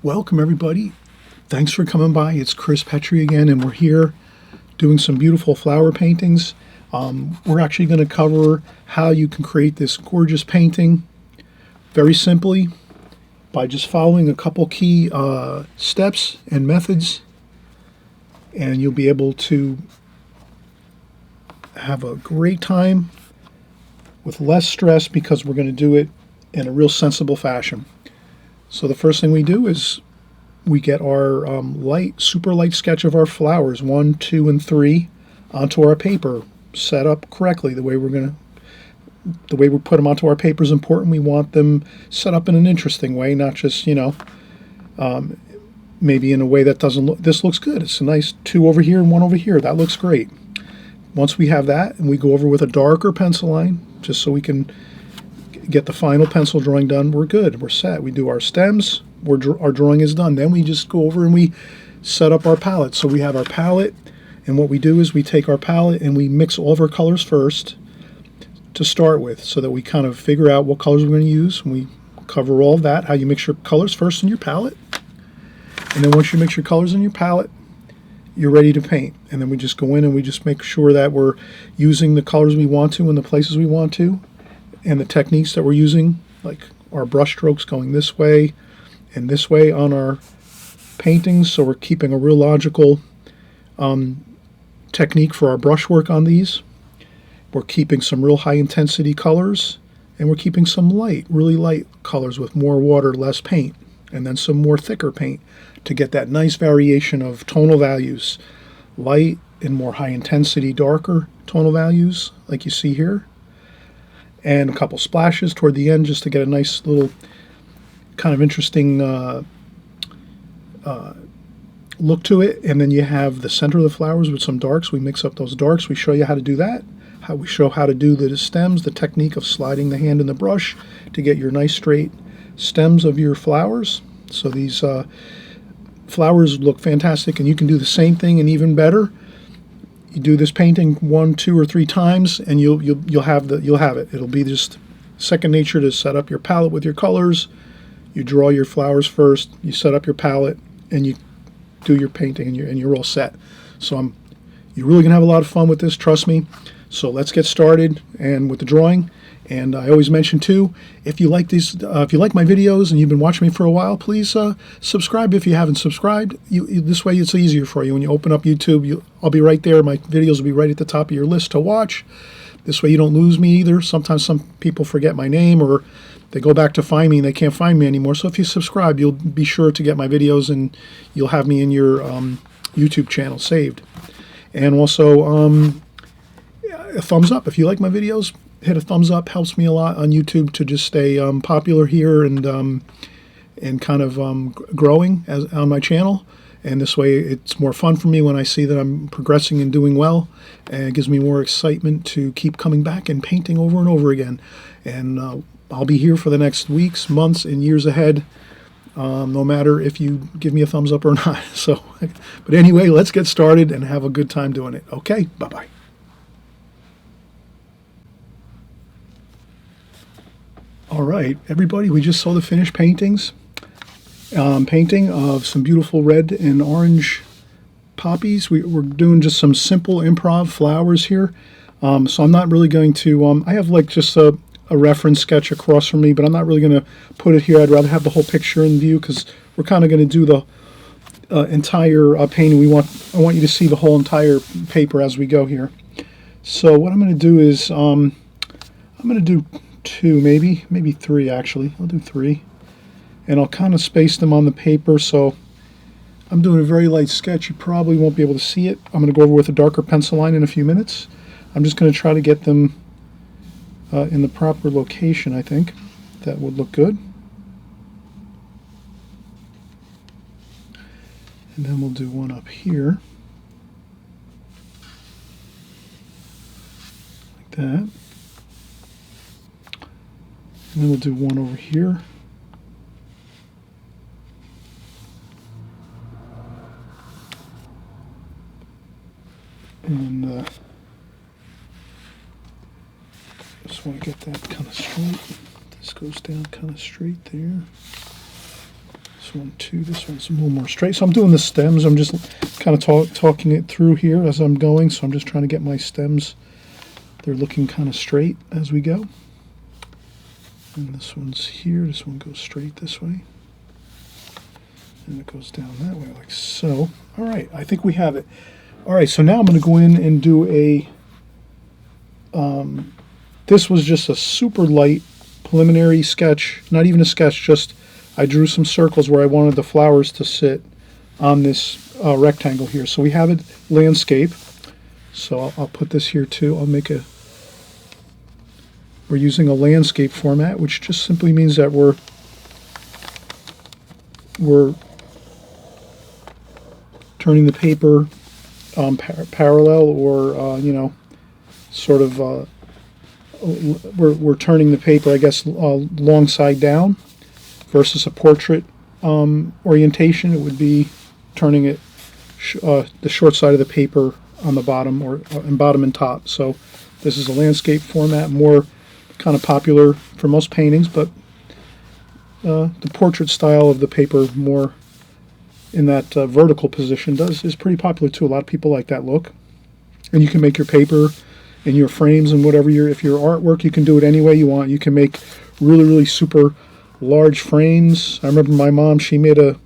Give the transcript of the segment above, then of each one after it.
Welcome everybody. Thanks for coming by. It's Chris Petri again, and we're here doing some beautiful flower paintings. We're actually going to cover how you can create this gorgeous painting very simply by just following a couple key steps and methods, and you'll be able to have a great time with less stress because we're going to do it in a real sensible fashion. So the first thing we do is we get our super light sketch of our flowers, 1, 2, and 3, onto our paper, set up correctly. The way we put them onto our paper is important. We want them set up in an interesting way, not just, maybe in a way that doesn't look. This looks good. It's a nice 2 over here and 1 over here. That looks great. Once we have that, and we go over with a darker pencil line, just so we can get the final pencil drawing done, we're good. We're set. We do our stems. Our drawing is done. Then we just go over and we set up our palette. So we have our palette, and what we do is we take our palette and we mix all of our colors first to start with, so that we kind of figure out what colors we're going to use. And we cover all of that, how you mix your colors first in your palette. And then once you mix your colors in your palette, you're ready to paint. And then we just go in and we just make sure that we're using the colors we want to in the places we want to, and the techniques that we're using, like our brush strokes going this way and this way on our paintings. So we're keeping a real logical technique for our brush work on these. We're keeping some real high intensity colors, and we're keeping some really light colors with more water, less paint, and then some more thicker paint to get that nice variation of tonal values, light and more high intensity, darker tonal values like you see here, and a couple splashes toward the end just to get a nice little kind of interesting look to it. And then you have the center of the flowers with some darks. We mix up those darks. We show you how to do that. We show how to do the stems, the technique of sliding the hand in the brush to get your nice straight stems of your flowers. So these flowers look fantastic, and you can do the same thing and even better. You do this painting 1, 2, or 3 times, and you'll have it. It'll be just second nature to set up your palette with your colors. You draw your flowers first, you set up your palette, and you do your painting, and you're all set. So you're really gonna have a lot of fun with this, trust me. So let's get started and with the drawing. And I always mention too, if you like these, if you like my videos and you've been watching me for a while, please subscribe if you haven't subscribed. This way it's easier for you. When you open up YouTube, I'll be right there. My videos will be right at the top of your list to watch. This way you don't lose me either. Sometimes some people forget my name, or they go back to find me and they can't find me anymore. So if you subscribe, you'll be sure to get my videos, and you'll have me in your YouTube channel saved. And also a thumbs up if you like my videos. Hit a thumbs up, helps me a lot on YouTube to just stay popular here and kind of growing on my channel. And this way it's more fun for me when I see that I'm progressing and doing well, and it gives me more excitement to keep coming back and painting over and over again. And I'll be here for the next weeks, months, and years ahead, no matter if you give me a thumbs up or not. So, but anyway, let's get started and have a good time doing it. Okay, bye-bye. All right, everybody, we just saw the finished paintings. Painting of some beautiful red and orange poppies. We're doing just some simple improv flowers here. So I'm not really going to, I have like just a reference sketch across from me, but I'm not really going to put it here. I'd rather have the whole picture in view, because we're kind of going to do the entire painting. I want you to see the whole entire paper as we go here. So what I'm going to do is, I'm going to do 2, maybe 3 actually. I'll do 3, and I'll kind of space them on the paper. So I'm doing a very light sketch. You probably won't be able to see it. I'm going to go over with a darker pencil line in a few minutes. I'm just going to try to get them in the proper location. I think that would look good. And then we'll do one up here like that. And then we'll do one over here. And just want to get that kind of straight. This goes down kind of straight there. This one too, this one's a little more straight. So I'm doing the stems. I'm just kind of talking it through here as I'm going. So I'm just trying to get my stems. They're looking kind of straight as we go. And this one's here. This one goes straight this way. And it goes down that way like so. All right, I think we have it. All right, so now I'm going to go in and do a, this was just a super light preliminary sketch, not even a sketch, just I drew some circles where I wanted the flowers to sit on this rectangle here. So we have a landscape. So I'll put this here too. I'll make a, we're using a landscape format, which just simply means that we're turning the paper parallel, or you know, sort of we're turning the paper, I guess, long side down, versus a portrait orientation. It would be turning it the short side of the paper on the bottom, or and bottom and top. So this is a landscape format, more kind of popular for most paintings, but the portrait style of the paper, more in that vertical position, is pretty popular too. A lot of people like that look. And you can make your paper and your frames and whatever if your artwork, you can do it any way you want. You can make really super large frames. I remember my mom, she made a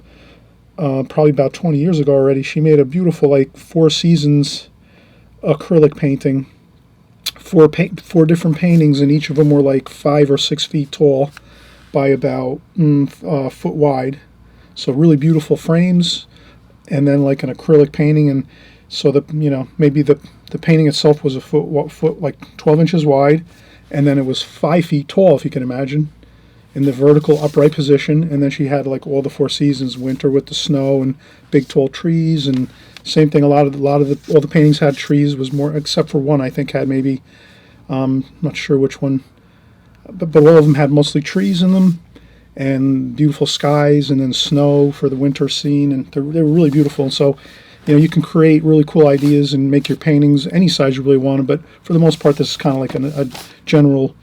probably about 20 years ago already, she made a beautiful like Four Seasons acrylic painting, four different paintings, and each of them were like 5 or 6 feet tall by about foot wide. So really beautiful frames, and then like an acrylic painting. And so the, you know, maybe the painting itself was a foot like 12 inches wide, and then it was 5 feet tall, if you can imagine, in the vertical upright position. And then she had like all the Four Seasons, winter with the snow and big tall trees, and same thing. All the paintings had trees, was more, except for one I think had maybe, not sure which one, but all of them had mostly trees in them, and beautiful skies, and then snow for the winter scene, and they were really beautiful. And so, you know, you can create really cool ideas and make your paintings any size you really want them, but for the most part, this is kind of like a general,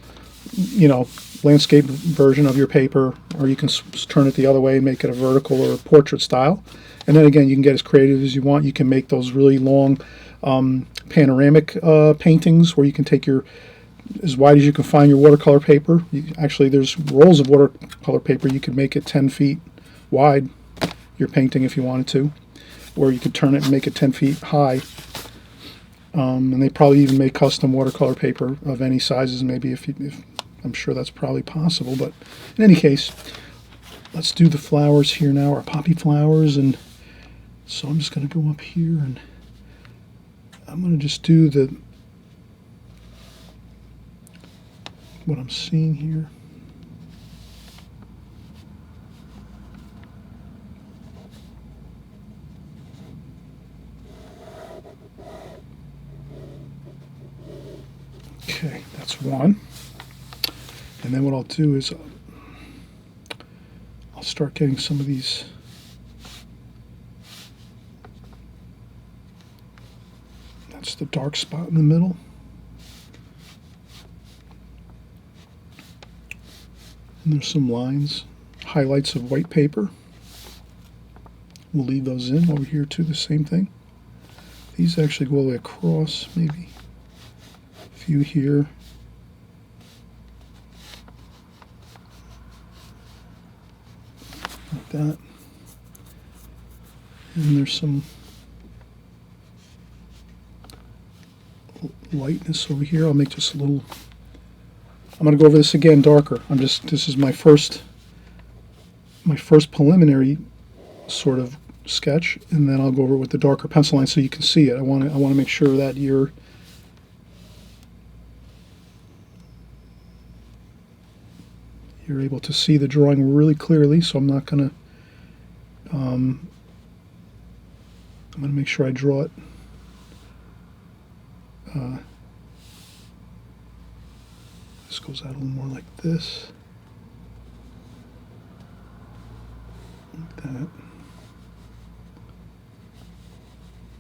you know, landscape version of your paper, or you can turn it the other way and make it a vertical or a portrait style. And then again, you can get as creative as you want. You can make those really long panoramic paintings, where you can take your, as wide as you can find your watercolor paper. Actually, there's rolls of watercolor paper. You could make it 10 feet wide, your painting, if you wanted to, or you could turn it and make it 10 feet high. And they probably even make custom watercolor paper of any sizes, maybe, if I'm sure that's probably possible. But in any case, let's do the flowers here now, our poppy flowers. And so I'm just going to go up here, and I'm going to just do what I'm seeing here. Okay, that's one. And then what I'll do is I'll start getting some of these that's the dark spot in the middle. And there's some lines, highlights of white paper. We'll leave those in over here too, the same thing. These actually go all the way across, maybe a few here. Like that. And there's some lightness over here. I'll make just a little, I'm going to go over this again darker. This is my first preliminary sort of sketch, and then I'll go over it with the darker pencil line so you can see it. I want to make sure that you're able to see the drawing really clearly. So I'm not going to I'm going to make sure I draw it this goes out a little more like this, like that.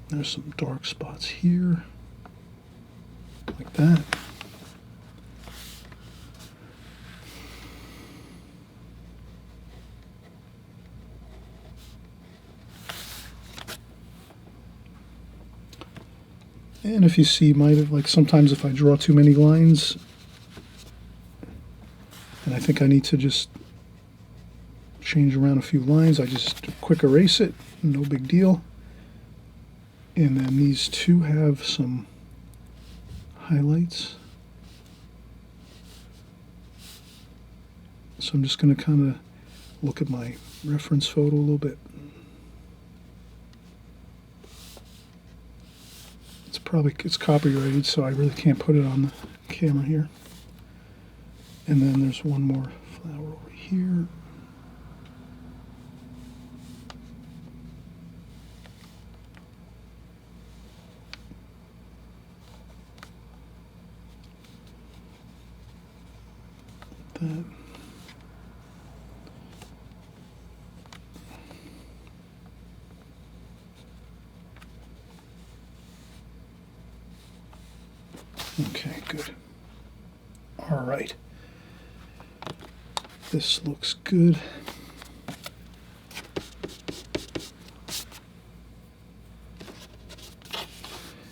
There's some dark spots here, like that. And if you see, like sometimes if I draw too many lines, and I think I need to just change around a few lines, I just quick erase it, no big deal. And then these two have some highlights. So I'm just going to kind of look at my reference photo a little bit. It's copyrighted, so I really can't put it on the camera here. And then there's one more flower over here. That. Okay, good. All right. This looks good.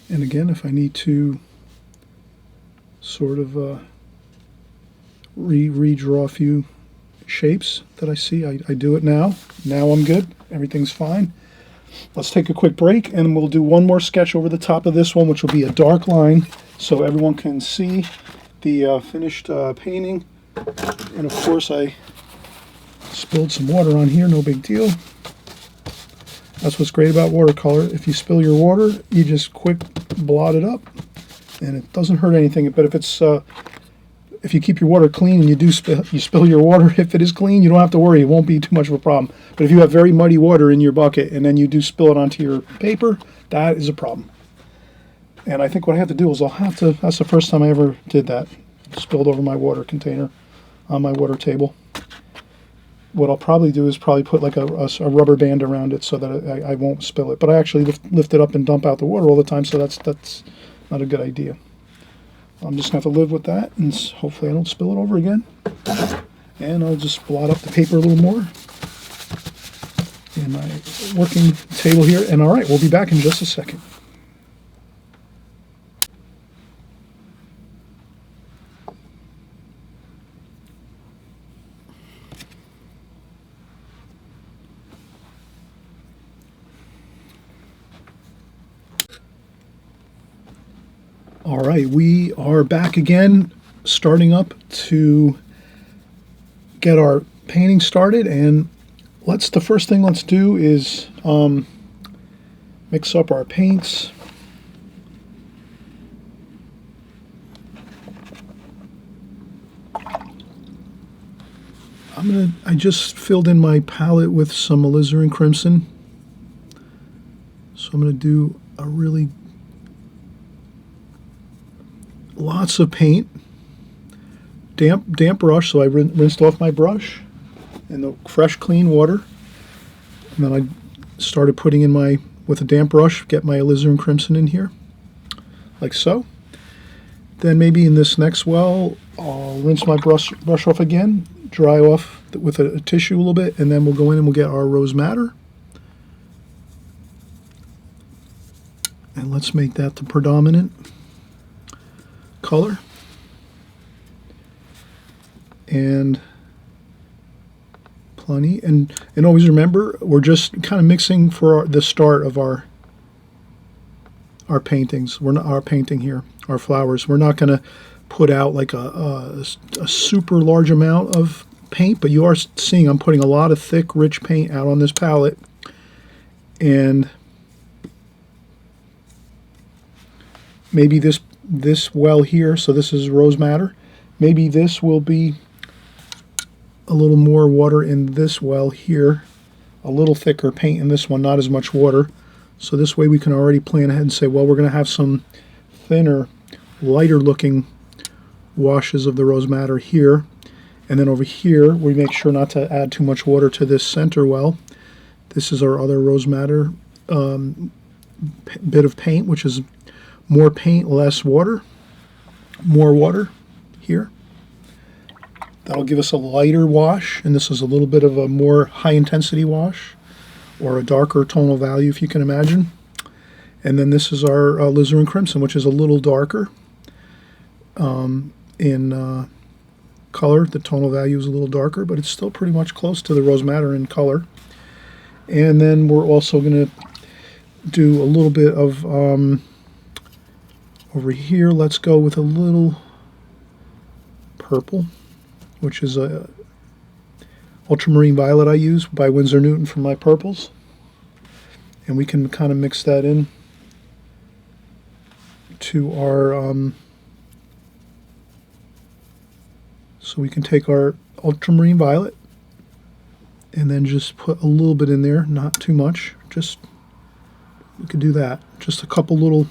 And again, if I need to sort of redraw a few shapes that I see, I do it now. Now I'm good. Everything's fine. Let's take a quick break, and we'll do one more sketch over the top of this one, which will be a dark line, so everyone can see the finished painting. And of course, I spilled some water on here, no big deal. That's what's great about watercolor. If you spill your water, you just quick blot it up, and it doesn't hurt anything. But if you keep your water clean and you spill your water, if it is clean, you don't have to worry. It won't be too much of a problem. But if you have very muddy water in your bucket and then you do spill it onto your paper, that is a problem. And I think what I have to do is that's the first time I ever did that, spilled over my water container on my water table. What I'll probably do is put like a rubber band around it so that I won't spill it. But I actually lift it up and dump out the water all the time, so that's not a good idea. I'm just going to have to live with that, and hopefully I don't spill it over again. And I'll just blot up the paper a little more in my working table here. And all right, we'll be back in just a second. All right, we are back again, starting up to get our painting started, and the first thing let's do is mix up our paints. I just filled in my palette with some Alizarin Crimson, so I'm going to do a really lots of paint, damp brush, so I rinsed off my brush in the fresh clean water, and then I started putting in with a damp brush, get my Alizarin Crimson in here like so. Then maybe in this next well I'll rinse my brush off again, dry off with a tissue a little bit, and then we'll go in and we'll get our rose madder, and let's make that the predominant color. And plenty, and always remember, we're just kind of mixing for the start of our paintings. We're not our painting here, our flowers. We're not going to put out like a super large amount of paint, but you are seeing I'm putting a lot of thick, rich paint out on this palette. And maybe this well here, so this is rose madder, maybe this will be a little more water in this well here, a little thicker paint in this one, not as much water. So this way we can already plan ahead and say, well, we're going to have some thinner, lighter looking washes of the rose madder here, and then over here we make sure not to add too much water to this center well. This is our other rose madder bit of paint, which is more paint, less water, more water here. That'll give us a lighter wash, and this is a little bit of a more high intensity wash, or a darker tonal value if you can imagine. And then this is our Alizarin Crimson, which is a little darker in color. The tonal value is a little darker, but it's still pretty much close to the rose madder in color. And then we're also going to do a little bit of over here. Let's go with a little purple, which is a Ultramarine Violet I use by Winsor Newton for my purples. And we can kind of mix that in to our so we can take our Ultramarine Violet and then just put a little bit in there, not too much. Just, we could do that. Just a couple little,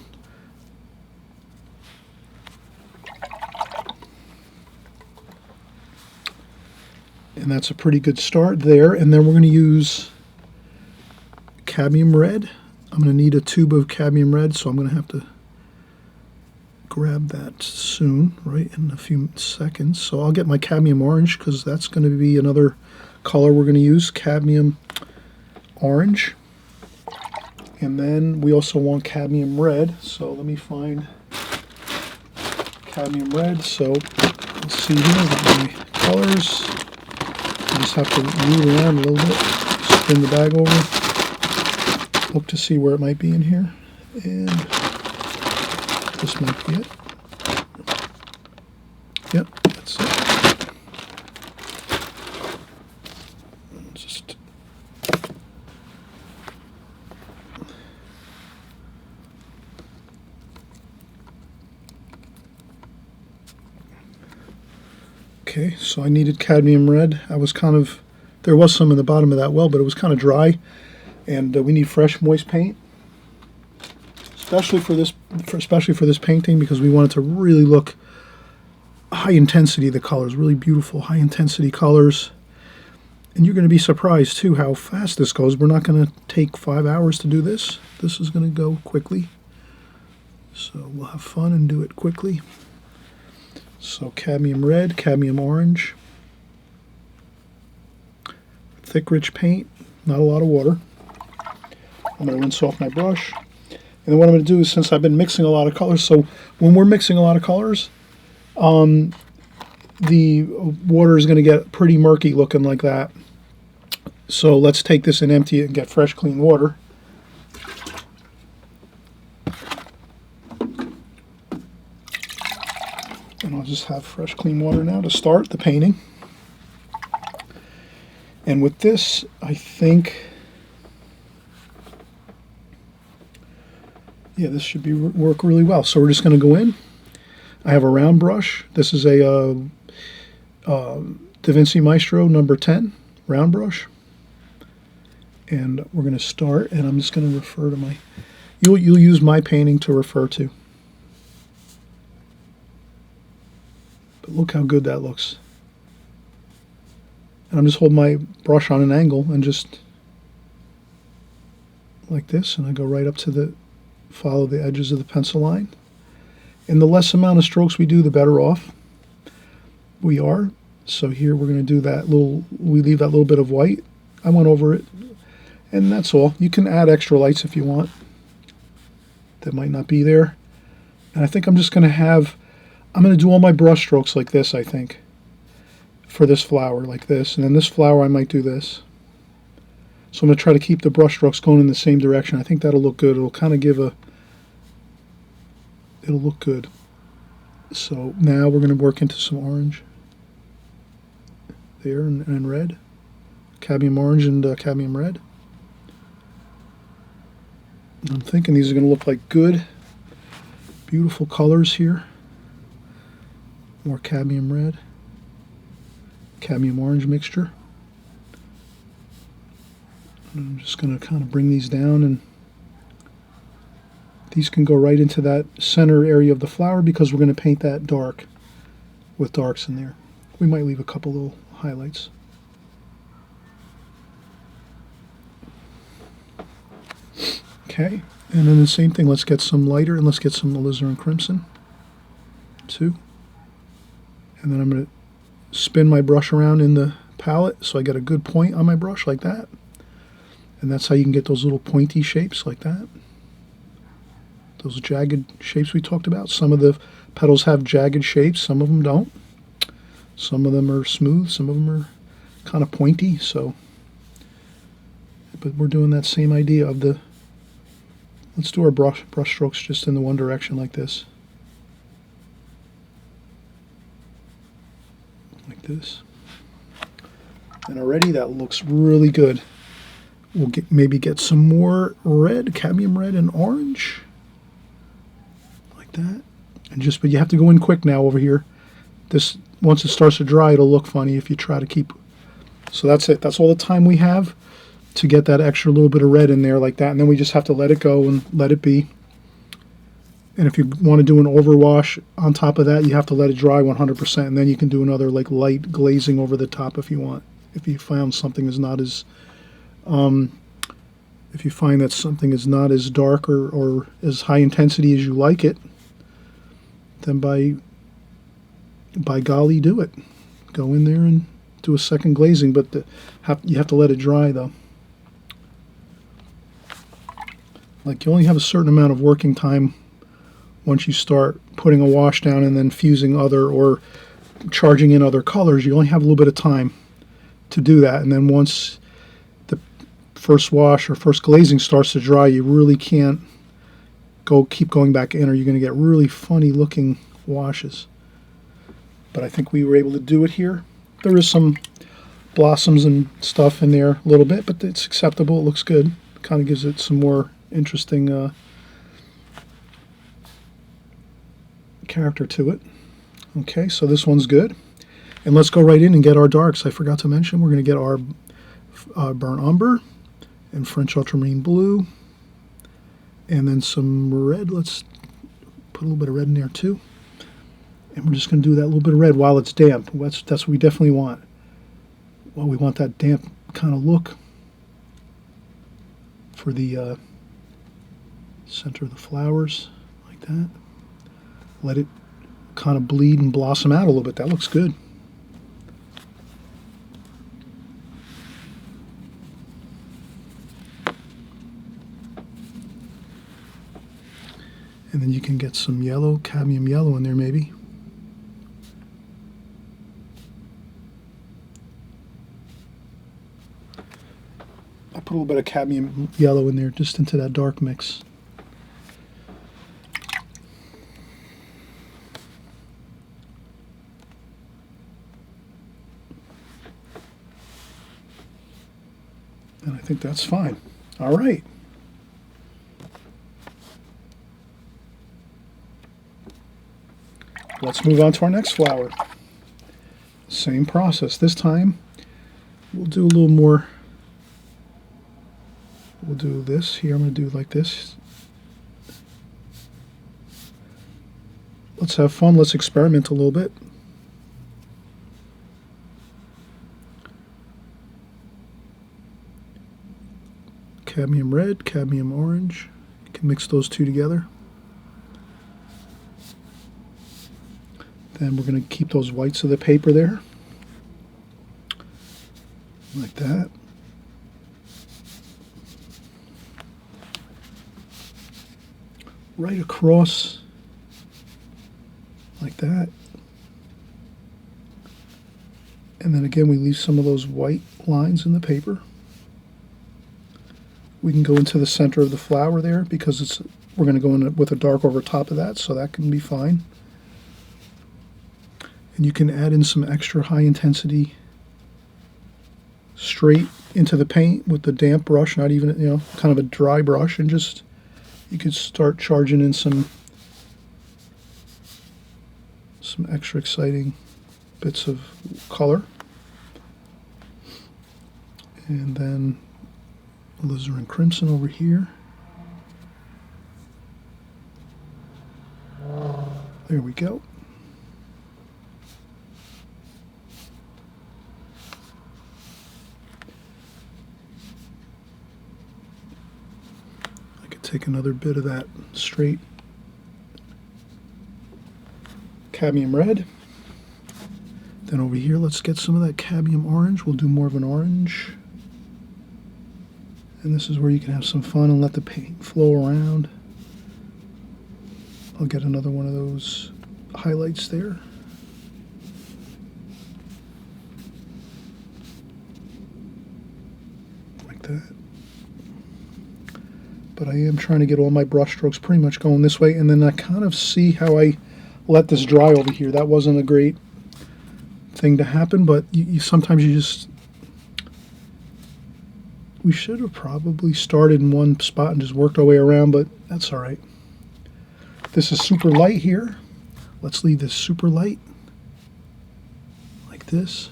and that's a pretty good start there. And then we're going to use cadmium red. I'm going to need a tube of cadmium red, so I'm going to have to grab that soon, right in a few seconds. So I'll get my cadmium orange, because that's going to be another color we're going to use, cadmium orange. And then we also want cadmium red, so let me find cadmium red. So let's see here, I've got my colors. I just have to move around a little bit, spin the bag over, look to see where it might be in here, and this might be it. Yep, that's it. Just okay, so I needed cadmium red. I was kind of, there was some in the bottom of that well, but it was kind of dry, and we need fresh, moist paint. Especially for this painting, because we want it to really look high intensity. The colors, really beautiful high intensity colors, and you're going to be surprised too how fast this goes. We're not going to take 5 hours to do this. This is going to go quickly, so we'll have fun and do it quickly. So cadmium red, cadmium orange, thick rich paint, not a lot of water. I'm going to rinse off my brush. And then what I'm going to do is, since I've been mixing a lot of colors, so when we're mixing a lot of colors, the water is going to get pretty murky looking like that. So let's take this and empty it and get fresh, clean water. And I'll just have fresh, clean water now to start the painting. And with this, I think, yeah, this should work really well. So we're just going to go in. I have a round brush. This is a Da Vinci Maestro number 10 round brush. And we're going to start, and I'm just going to refer to my, you'll use my painting to refer to. But look how good that looks. And I'm just holding my brush on an angle and just like this, and I go right up to the, follow the edges of the pencil line. And the less amount of strokes we do, the better off we are. So here we're going to do that little, we leave that little bit of white. I went over it, and that's all. You can add extra lights if you want. That might not be there. And I think I'm just going to have, I'm going to do all my brush strokes like this, I think, for this flower, like this. And then this flower, I might do this. So I'm going to try to keep the brush strokes going in the same direction. I think that'll look good. It'll kind of give a, it'll look good. So now we're going to work into some orange there, and red. Cadmium orange and cadmium red. I'm thinking these are going to look like good, beautiful colors here. More cadmium red, cadmium orange mixture. I'm just going to kind of bring these down, and these can go right into that center area of the flower because we're going to paint that dark with darks in there. We might leave a couple little highlights. Okay, and then the same thing, let's get some lighter, and let's get some Alizarin Crimson too. And then I'm going to spin my brush around in the palette so I get a good point on my brush like that. And that's how you can get those little pointy shapes like that. those jagged shapes we talked about. Some of the petals have jagged shapes, some of them don't. Some of them are smooth, some of them are kind of pointy, so. But we're doing that same idea of the, let's do our brush strokes just in the one direction like this. Like this. And already that looks really good. We'll maybe get some more red, cadmium red and orange. Like that. And just, but you have to go in quick now over here. This, once it starts to dry, it'll look funny if you try to keep. So that's it. That's all the time we have to get that extra little bit of red in there like that. And then we just have to let it go and let it be. And if you want to do an overwash on top of that, you have to let it dry 100%. And then you can do another like light glazing over the top if you want. If you found something is not as, if you find that something is not as dark or as high intensity as you like it, then by golly, do it. Go in there and do a second glazing, but you have to let it dry though. Like you only have a certain amount of working time once you start putting a wash down and then fusing other or charging in other colors. You only have a little bit of time to do that, and then once the first wash or first glazing starts to dry, you really can't keep going back in, or you're going to get really funny looking washes. But I think we were able to do it here. There is some blossoms and stuff in there a little bit, but it's acceptable. It looks good. Kind of gives it some more interesting character to it. Okay, so this one's good. And let's go right in and get our darks. I forgot to mention we're going to get our burnt umber and French ultramarine blue, and then some red. Let's put a little bit of red in there too. And we're just going to do that little bit of red while it's damp. That's what we definitely want. Well, we want that damp kind of look for the center of the flowers, like that. Let it kind of bleed and blossom out a little bit. That looks good. And then you can get some yellow, cadmium yellow in there maybe. I put a little bit of cadmium yellow in there just into that dark mix. And I think that's fine. All right. Let's move on to our next flower. Same process. This time we'll do a little more. We'll do this here. I'm going to do like this. Let's have fun. Let's experiment a little bit. Cadmium red, cadmium orange. You can mix those two together. Then we're going to keep those whites of the paper there, like that. Right across, like that. And then again, we leave some of those white lines in the paper. We can go into the center of the flower there because we're going to go in with a dark over top of that, so that can be fine. And you can add in some extra high intensity straight into the paint with the damp brush, not even, kind of a dry brush, and just, you could start charging in some extra exciting bits of color. And then Alizarin Crimson over here. There we go. Take another bit of that straight cadmium red. Then over here, let's get some of that cadmium orange. We'll do more of an orange. And this is where you can have some fun and let the paint flow around. I'll get another one of those highlights there. Like that. But I am trying to get all my brush strokes pretty much going this way, and then I kind of see how I let this dry over here. That wasn't a great thing to happen, but sometimes you just... We should have probably started in one spot and just worked our way around, but that's all right. This is super light here. Let's leave this super light, like this.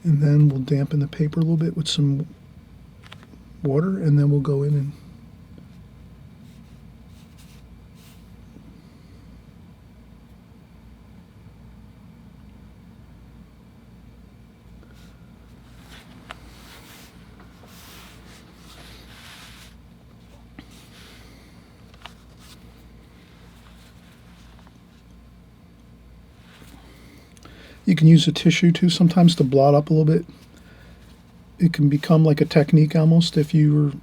And then we'll dampen the paper a little bit with some water, and then we'll go in and you can use a tissue too sometimes to blot up a little bit. It can become like a technique almost if you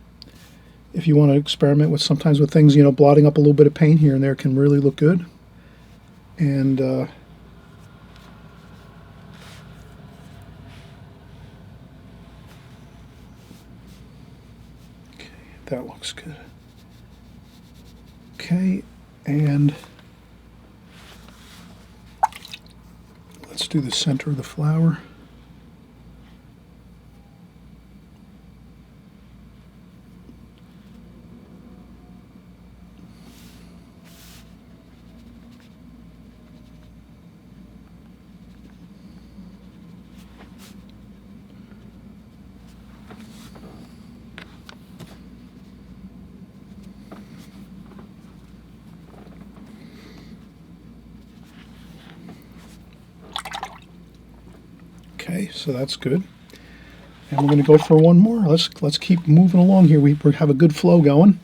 want to experiment with sometimes with things, you know, blotting up a little bit of paint here and there can really look good. And okay, that looks good. Okay, and let's do the center of the flower. Okay, so that's good. And we're going to go for one more. Let's keep moving along here. We have a good flow going.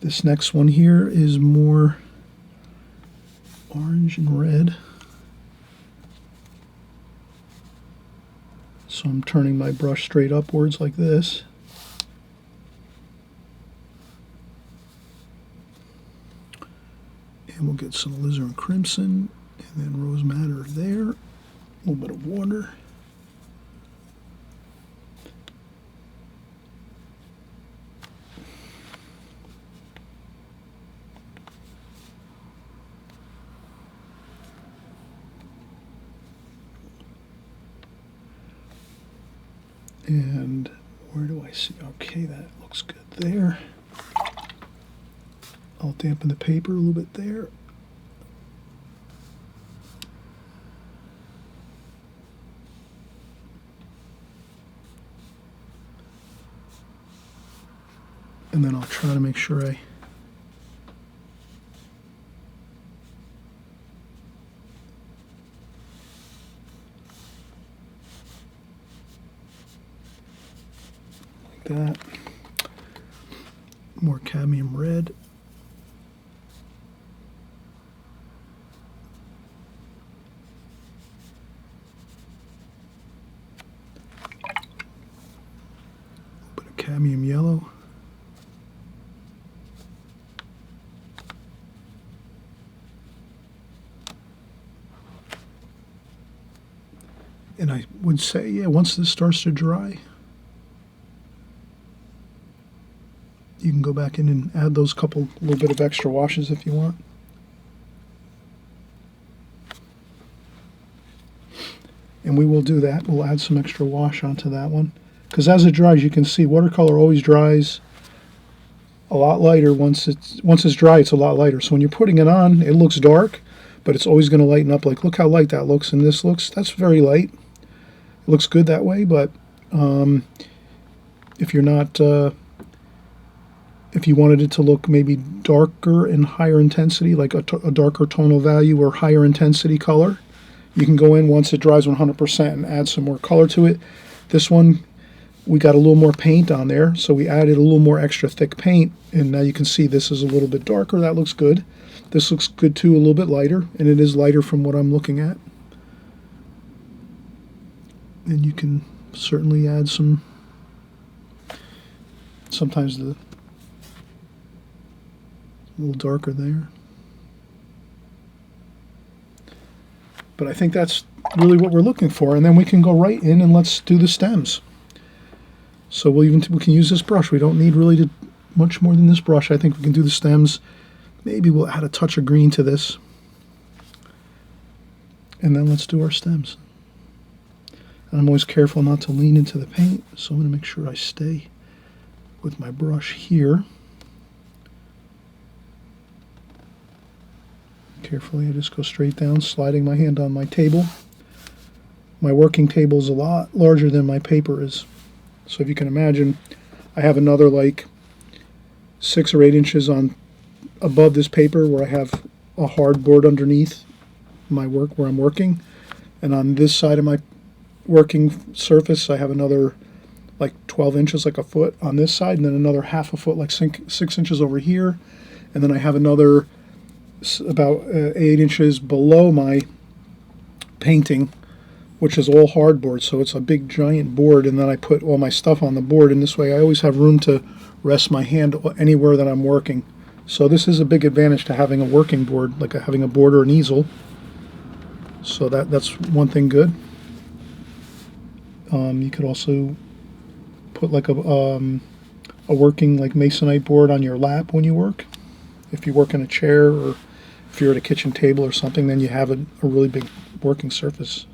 This next one here is more orange and red. So I'm turning my brush straight upwards like this. And we'll get some Alizarin Crimson and then rose madder there. A little bit of water. And where do I see? Okay, that looks good there. I'll dampen the paper a little bit there. And then I'll try to make sure I that. More cadmium red. A little bit of cadmium yellow. And I would say, yeah, once this starts to dry, you can go back in and add those little bit of extra washes if you want. And we will do that. We'll add some extra wash onto that one. Because as it dries, you can see watercolor always dries a lot lighter. Once it's dry, it's a lot lighter. So when you're putting it on, it looks dark, but it's always going to lighten up. Like, look how light that looks, and this looks, that's very light. It looks good that way, but if you're not... if you wanted it to look maybe darker and higher intensity, like a darker tonal value or higher intensity color, you can go in once it dries 100% and add some more color to it. This one, we got a little more paint on there, so we added a little more extra thick paint, and now you can see this is a little bit darker. That looks good. This looks good too, a little bit lighter, and it is lighter from what I'm looking at. And you can certainly add some, sometimes A little darker there. But I think that's really what we're looking for. And then we can go right in and let's do the stems. So we can use this brush. We don't need really much more than this brush. I think we can do the stems. Maybe we'll add a touch of green to this. And then let's do our stems. And I'm always careful not to lean into the paint, so I'm going to make sure I stay with my brush here. Carefully, I just go straight down, sliding my hand on my table. My working table is a lot larger than my paper is. So if you can imagine, I have another like 6 or 8 inches on above this paper where I have a hard board underneath my work where I'm working. And on this side of my working surface, I have another like 12 inches, like a foot on this side, and then another half a foot, like 6 inches over here. And then I have another about 8 inches below my painting, which is all hardboard, so it's a big giant board, and then I put all my stuff on the board, and this way I always have room to rest my hand anywhere that I'm working. So this is a big advantage to having a working board, like having a board or an easel. So that's one thing good. You could also put like a working like masonite board on your lap when you work. If you work in a chair, or if you're at a kitchen table or something, then you have a really big working surface.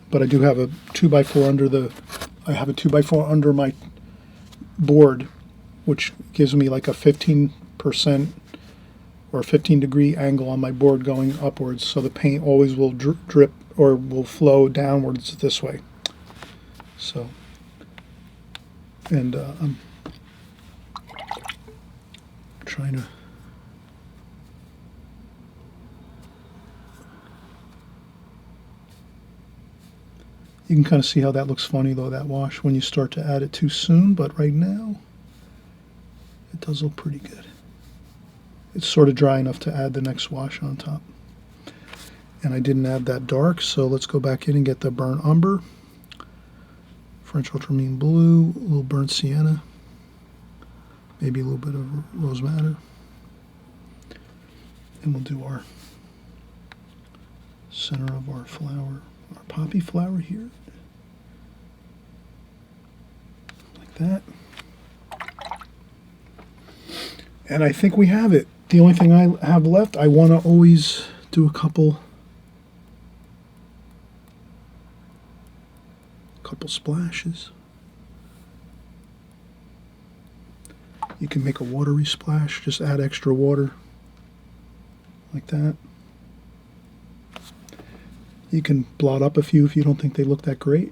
But I do have a 2x4 under my board, which gives me like a 15% or 15-degree angle on my board going upwards, so the paint always will drip or will flow downwards this way. So, and I'm trying to you can kind of see how that looks funny though, that wash, when you start to add it too soon, but right now it does look pretty good. It's sort of dry enough to add the next wash on top. And I didn't add that dark, so let's go back in and get the burnt umber, French ultramarine blue, a little burnt sienna, maybe a little bit of rose madder, and we'll do our center of our flower, our poppy flower here, like that. And I think we have it. The only thing I have left, I want to always do a couple splashes. You can make a watery splash, just add extra water like that. You can blot up a few if you don't think they look that great.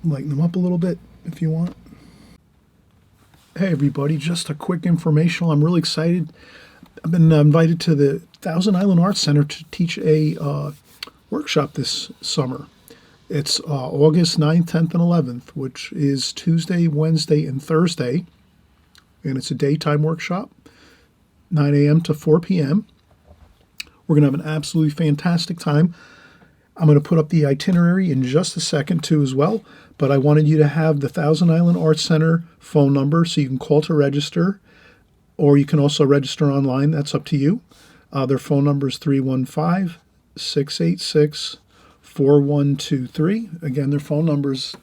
Lighten them up a little bit if you want. Hey everybody, just a quick informational. I'm really excited. I've been invited to the Thousand Island Arts Center to teach a workshop this summer. It's August 9th, 10th, and 11th, which is Tuesday, Wednesday, and Thursday. And it's a daytime workshop, 9 a.m. to 4 p.m. We're going to have an absolutely fantastic time. I'm going to put up the itinerary in just a second too as well, but I wanted you to have the Thousand Island Arts Center phone number so you can call to register, or you can also register online. That's up to you. Their phone number is 315-686-4123. Again, their phone number is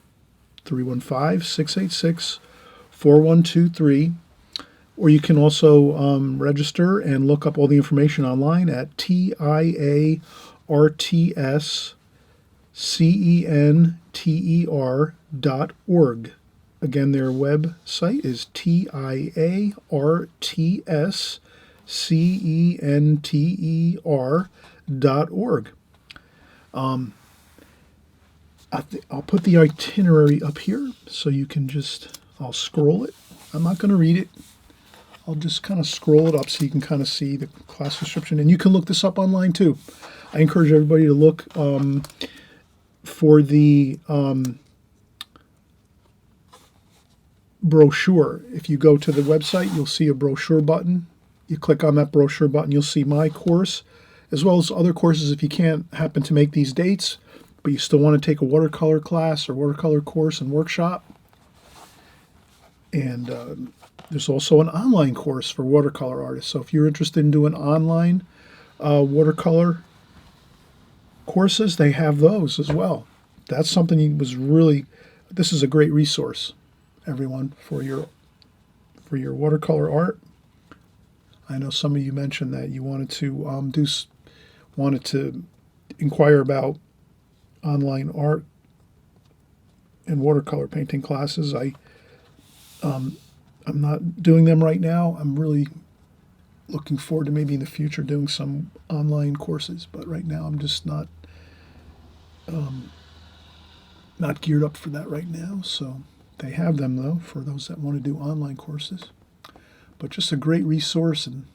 315-686-4123. Or you can also register and look up all the information online at TIARTSCENTER.org. Again, their website is TIARTSCENTER.org. I'll put the itinerary up here so you can I'll scroll it. I'm not going to read it. I'll just kind of scroll it up so you can kind of see the class description. And you can look this up online too. I encourage everybody to look for the brochure. If you go to the website, you'll see a brochure button. You click on that brochure button, you'll see my course, as well as other courses if you can't happen to make these dates, but you still want to take a watercolor class or watercolor course and workshop. And there's also an online course for watercolor artists. So if you're interested in doing online watercolor courses, they have those as well. That's something this is a great resource, everyone, for your watercolor art. I know some of you mentioned that you wanted to inquire about online art and watercolor painting classes. I'm not doing them right now. I'm really looking forward to maybe in the future doing some online courses, but right now I'm just not geared up for that right now. So they have them though for those that want to do online courses. But just a great resource, and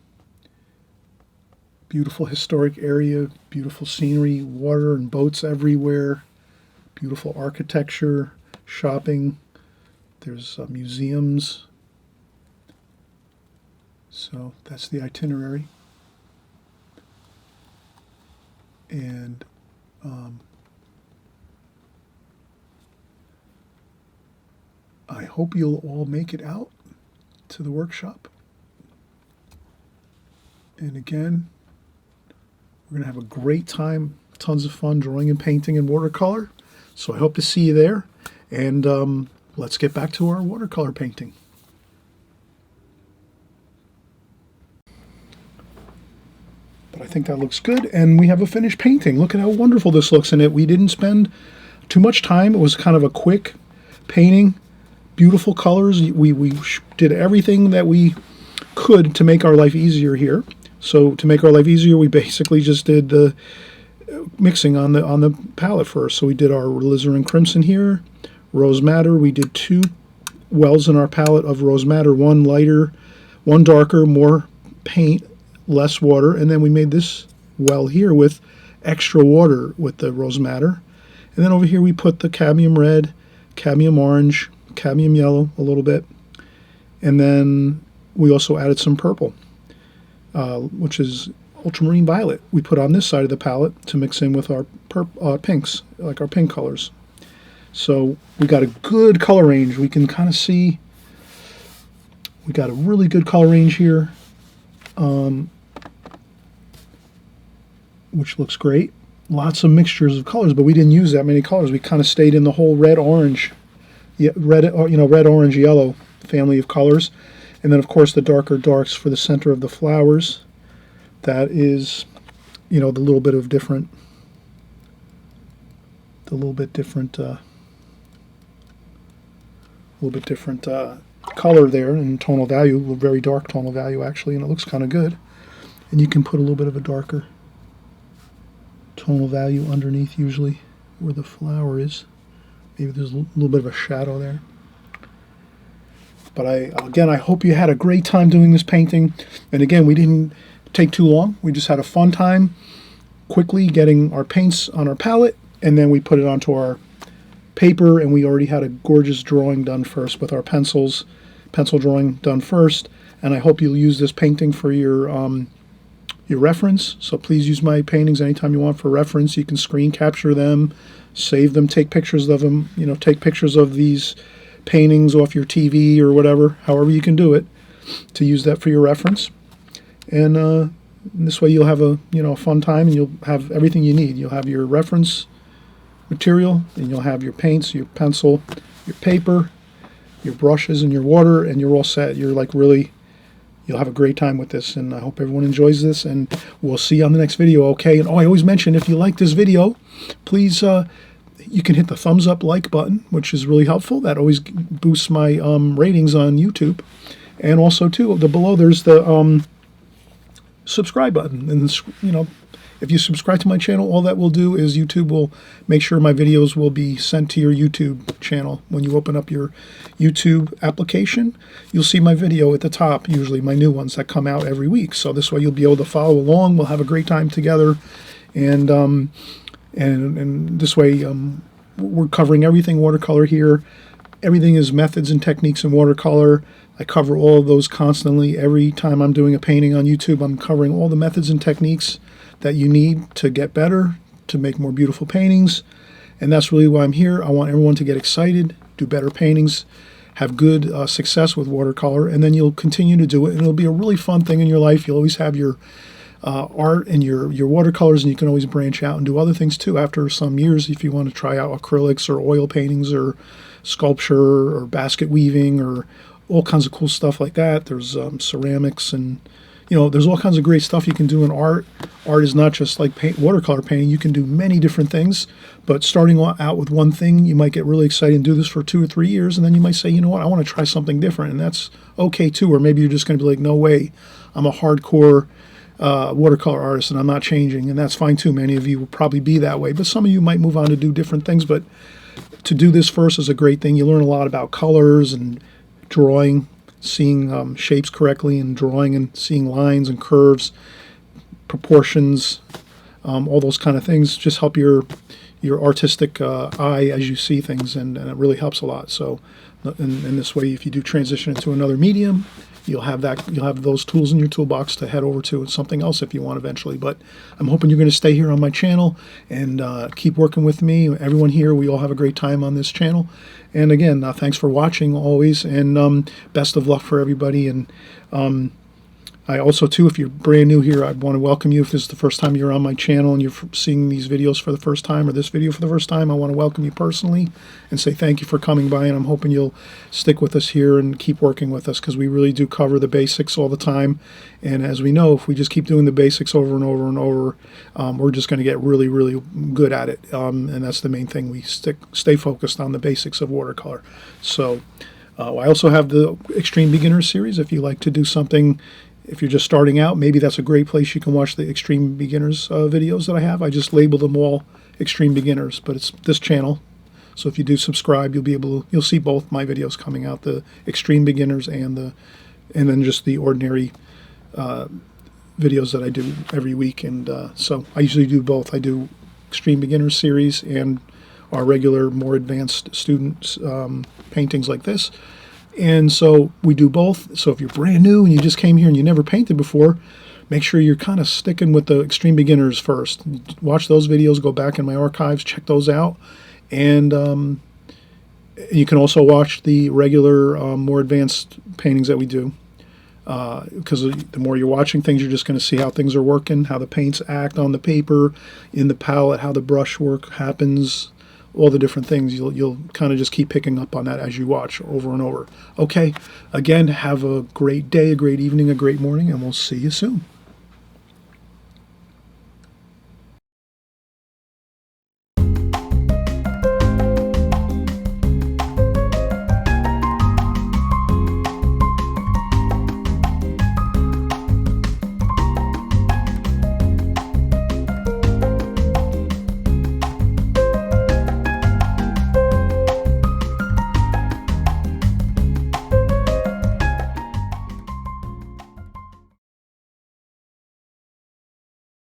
beautiful historic area, beautiful scenery, water and boats everywhere, beautiful architecture, shopping. There's museums. So that's the itinerary. And I hope you'll all make it out to the workshop. And again, we're going to have a great time, tons of fun drawing and painting in watercolor. So I hope to see you there. And let's get back to our watercolor painting. But I think that looks good. And we have a finished painting. Look at how wonderful this looks in it. We didn't spend too much time. It was kind of a quick painting. Beautiful colors. We did everything that we could to make our life easier here. So to make our life easier, we basically just did the mixing on the palette first. So we did our Alizarin Crimson here, Rose Madder. We did 2 wells in our palette of Rose Madder, one lighter, one darker, more paint, less water, and then we made this well here with extra water with the Rose Madder. And then over here we put the cadmium red, cadmium orange, cadmium yellow a little bit, and then we also added some purple, which is Ultramarine Violet. We put on this side of the palette to mix in with our pinks, like our pink colors. So we got a good color range. We can kind of see we got a really good color range here, which looks great. Lots of mixtures of colors, but we didn't use that many colors. We kind of stayed in the whole red, orange, red, orange, yellow family of colors. And then, of course, the darker darks for the center of the flowers. That is, the little bit different color there in tonal value, a very dark tonal value actually, and it looks kind of good. And you can put a little bit of a darker tonal value underneath usually where the flower is. Maybe there's a little bit of a shadow there. But I hope you had a great time doing this painting. And again, we didn't take too long. We just had a fun time quickly getting our paints on our palette, and then we put it onto our paper, and we already had a gorgeous drawing done first with our pencil drawing done first. And I hope you'll use this painting for your reference. So please use my paintings anytime you want for reference. You can screen capture them, save them, take pictures of them, take pictures of these paintings off your TV or whatever, however you can do it, to use that for your reference. And this way you'll have a fun time, and you'll have everything you need. You'll have your reference material, and you'll have your paints, your pencil, your paper, your brushes, and your water, and you're all set. You'll have a great time with this, and I hope everyone enjoys this, and we'll see you on the next video, okay? And I always mention, if you like this video, please you can hit the thumbs up like button, which is really helpful. That always boosts my ratings on YouTube. And also too, below there's the subscribe button, and if you subscribe to my channel, all that will do is YouTube will make sure my videos will be sent to your YouTube channel. When you open up your YouTube application, you'll see my video at the top, usually my new ones that come out every week. So this way you'll be able to follow along. We'll have a great time together, and this way we're covering everything watercolor here. Everything is methods and techniques in watercolor. I cover all of those constantly. Every time I'm doing a painting on YouTube, I'm covering all the methods and techniques that you need to get better, to make more beautiful paintings. And that's really why I'm here. I want everyone to get excited, do better paintings, have good success with watercolor, and then you'll continue to do it, and it'll be a really fun thing in your life. You'll always have your art and your watercolors, and you can always branch out and do other things too after some years if you want to try out acrylics or oil paintings or sculpture or basket weaving or all kinds of cool stuff like that. There's ceramics, and there's all kinds of great stuff you can do in art. Art is not just like watercolor painting. You can do many different things, but starting out with one thing, you might get really excited and do this for 2 or 3 years, and then you might say, you know what, I want to try something different, and that's okay too. Or maybe you're just going to be like, no way, I'm a hardcore watercolor artist and I'm not changing, and that's fine too. Many of you will probably be that way, but some of you might move on to do different things. But to do this first is a great thing. You learn a lot about colors and drawing, seeing shapes correctly, and drawing and seeing lines and curves, proportions, all those kind of things just help your artistic eye as you see things, and it really helps a lot. So in this way, if you do transition into another medium, you'll have those tools in your toolbox to head over to something else if you want eventually. But I'm hoping you're going to stay here on my channel and keep working with me. Everyone here, we all have a great time on this channel. And again, thanks for watching always, and best of luck for everybody. And I also, too, if you're brand new here, I'd want to welcome you. If this is the first time you're on my channel and you're seeing these videos for the first time, or this video for the first time, I want to welcome you personally and say thank you for coming by, and I'm hoping you'll stick with us here and keep working with us, because we really do cover the basics all the time. And as we know, if we just keep doing the basics over and over and over, we're just going to get really, really good at it. And that's the main thing. We stay focused on the basics of watercolor. So I also have the Extreme Beginner series. If you like to do something, if you're just starting out, maybe that's a great place you can watch the Extreme Beginners videos that I have. I just label them all Extreme Beginners, but it's this channel. So if you do subscribe, you'll see both my videos coming out, the Extreme Beginners and then just the ordinary videos that I do every week. And so I usually do both. I do Extreme Beginners series and our regular, more advanced students paintings like this. And so we do both. So if you're brand new and you just came here and you never painted before, make sure you're kind of sticking with the Extreme Beginners first. Watch those videos, go back in my archives, check those out. And you can also watch the regular, more advanced paintings that we do. Because the more you're watching things, you're just going to see how things are working, how the paints act on the paper, in the palette, how the brush work happens, all the different things. You'll kind of just keep picking up on that as you watch over and over. Okay, again, have a great day, a great evening, a great morning, and we'll see you soon.